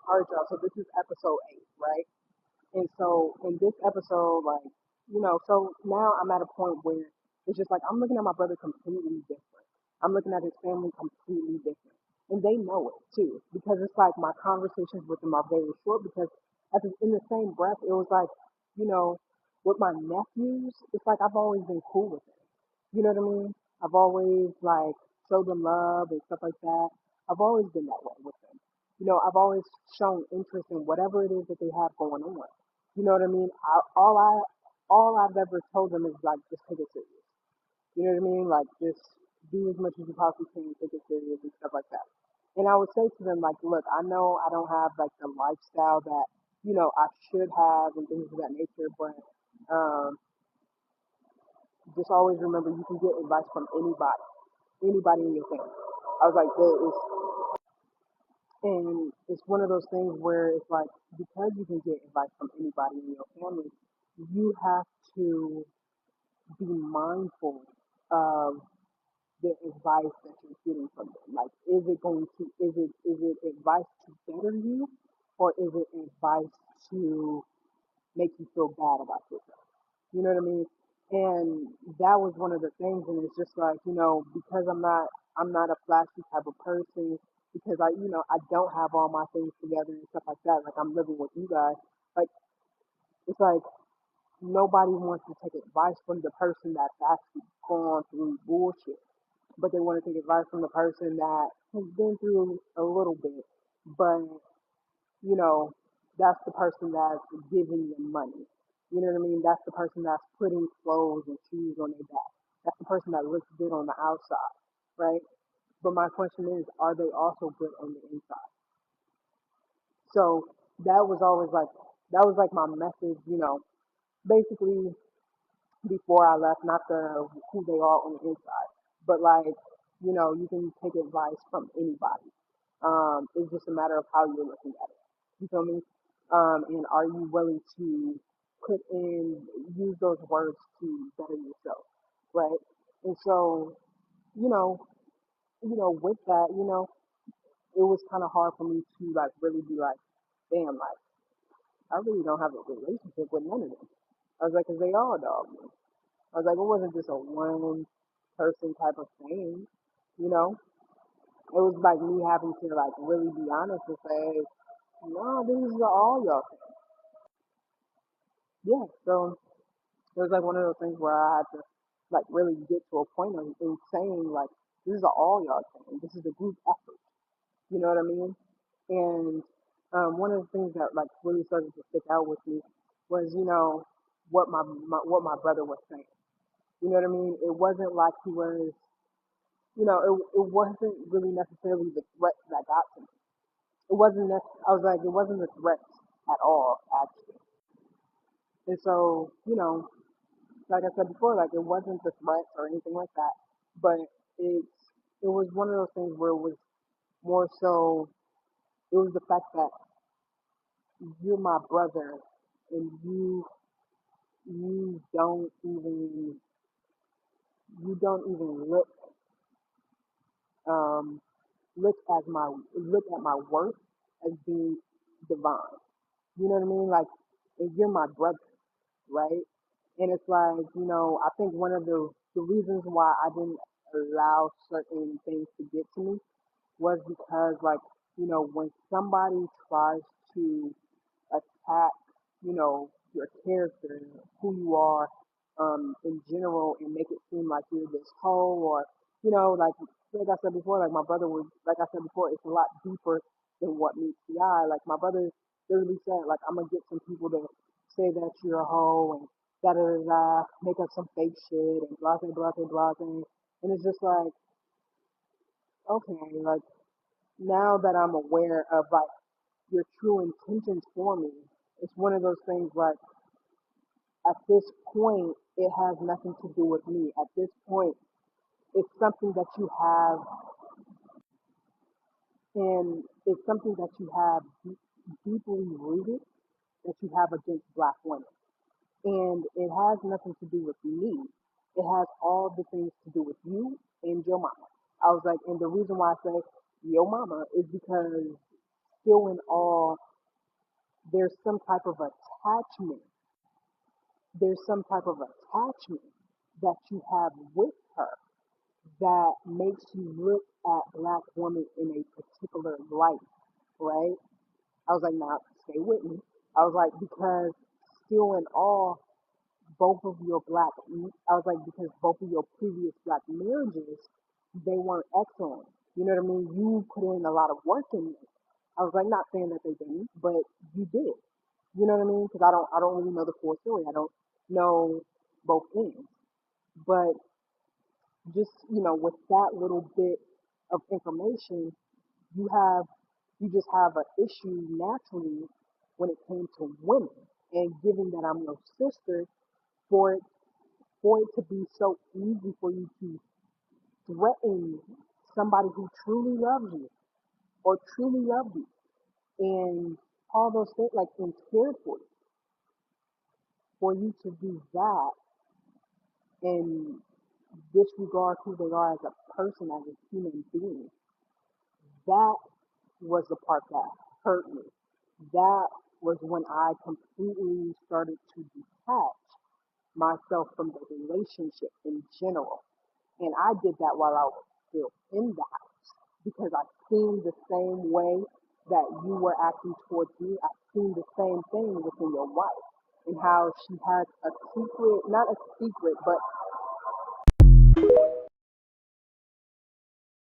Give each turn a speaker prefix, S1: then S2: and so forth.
S1: All right, y'all. So this is episode 8, right? And so in this episode, like, so now I'm at a point where it's just like I'm looking at my brother completely different. I'm looking at his family completely different. And they know it too. Because it's like my conversations with them are very short because in the same breath, it was like, you know, with my nephews, it's like I've always been cool with them. You know what I mean? I've always like showed them love and stuff like that. I've always been that way with them. I've always shown interest in whatever it is that they have going on. You know what I mean? All I've ever told them is like just take it serious. You know what I mean? Like just do as much as you possibly can, take it serious and stuff like that. And I would say to them like, look, I know I don't have like the lifestyle that I should have and things of that nature, but um, just always remember you can get advice from anybody in your family. I was like, and it's one of those things where it's like because you can get advice from anybody in your family, you have to be mindful of the advice that you're getting from them. Like, is it advice to better you, or is it advice to make you feel bad about yourself? You know what I mean? And that was one of the things, and it's just like because I'm not a flashy type of person, because I don't have all my things together and stuff like that. Like I'm living with you guys. Like it's like nobody wants to take advice from the person that's actually gone through bullshit, but they want to take advice from the person that has been through a little bit, but you know, that's the person that's giving them money. You know what I mean? That's the person that's putting clothes and shoes on their back. That's the person that looks good on the outside, right? But my question is, are they also good on the inside? So that was like my message, basically before I left, not the who they are on the inside, but like, you can take advice from anybody. It's just a matter of how you're looking at it. You feel me? And are you willing to put in, use those words to better yourself, right? And so, you know, with that, it was kind of hard for me to like really be like, damn, like I really don't have a relationship with none of them. I was like, 'cause they all dog me. I was like, it wasn't just a one person type of thing, you know. It was like me having to like really be honest and say, no, this is all y'all thing. Yeah, so it was like one of those things where I had to like really get to a point of in saying like this is all y'all thing. This is a group effort. You know what I mean? And one of the things that like really started to stick out with me was what what my brother was saying. You know what I mean? It wasn't like he was, it wasn't really necessarily the threat that got to me. It wasn't. I was like, it wasn't the threat at all, actually. And so, like I said before, like it wasn't the threat or anything like that, but it's it was one of those things where it was more so. It was the fact that you're my brother, and you don't even you don't even um look at my worth as being divine. You know what I mean? Like, if you're my brother, right? And it's like, I think one of the reasons why I didn't allow certain things to get to me was because, like, when somebody tries to attack, your character, who you are, in general, and make it seem like you're this hoe, or, like I said before, like my brother was, like I said before, it's a lot deeper than what meets the eye. Like my brother literally said, like, I'm gonna get some people to say that you're a hoe and da da da da, make up some fake shit and blah blah blah blah blah, and it's just like, okay, like now that I'm aware of like your true intentions for me, it's one of those things like at this point it has nothing to do with me. At this point, it's something that you have, and it's something that you have deeply rooted that you have against black women. And it has nothing to do with me. It has all the things to do with you and your mama. I was like, and the reason why I say your mama is because still in all, there's some type of attachment. There's some type of attachment that you have with her that makes you look at black women in a particular light, right? I was like, nah, stay with me. I was like, because still in all, both of your black, I was like, because both of your previous black marriages, they weren't excellent. You know what I mean? You put in a lot of work in it. I was like, not saying that they didn't, but you did. You know what I mean? Because I don't really know the full story. I don't know both ends. But just, with that little bit of information, you have, you just have an issue naturally when it came to women. And given that I'm your sister, for it for it to be so easy for you to threaten somebody who truly loves you or truly loved you and all those things like and cared for you to do that and disregard who they are as a person, as a human being, that was the part that hurt me. That was when I completely started to detach myself from the relationship in general. And I did that while I was still in the house because I seen the same way that you were acting towards me. I seen the same thing within your wife and how she has a secret, not a secret, but